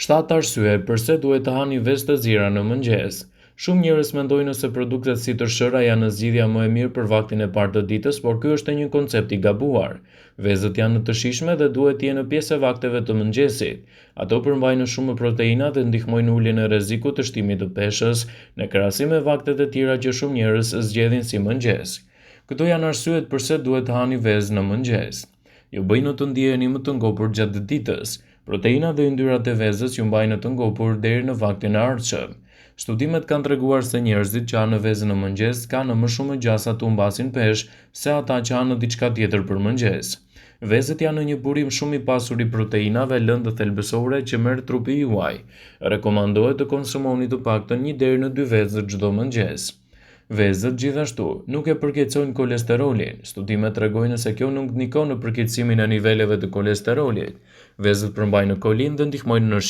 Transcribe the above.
7 arsye pse duhet të hani vezë të zira në mëngjes. Shumë njerëz mendojnë se produktet si tërshëra janë zgjidhja më e mirë për vaktin e parë të ditës, por ky është një koncept i gabuar. Vezët janë të shijshme dhe duhet të jenë pjesë e vakteve të mëngjesit. Ato përmbajnë shumë proteina dhe ndihmojnë në uljen e rrezikut të shtimit të peshës, në krahasim me vaktet e tjera që shumë njerëz zgjedhin si mëngjes. Këto janë arsyet pse duhet të hani vezë në mëngjes. Ju bëjnë të ndiheni më të ngopur gjatë ditës. Proteina dhe yndyrrat e vezës ju mbajnë të ngopur deri në vaktin e ardhshëm. Studimet kanë treguar se njerëzit që hanë vezë në mëngjes kanë më shumë gjasa të humbasin peshë se ata që hanë diçka tjetër për mëngjes. Vezët janë një burim shumë i pasur i proteinave, lëndë thelbësore që merr trupi juaj. Rekomandohet të konsumoni të paktën 1 deri në 2 vezë çdo mëngjes. Vezët gjithashtu nuk e përkeqësojnë kolesterolin. Studimet tregojnë se kjo nuk ndikon në përkeqësimin e niveleve të kolesterolit. Vezët përmbajnë kolin dhe ndihmojnë në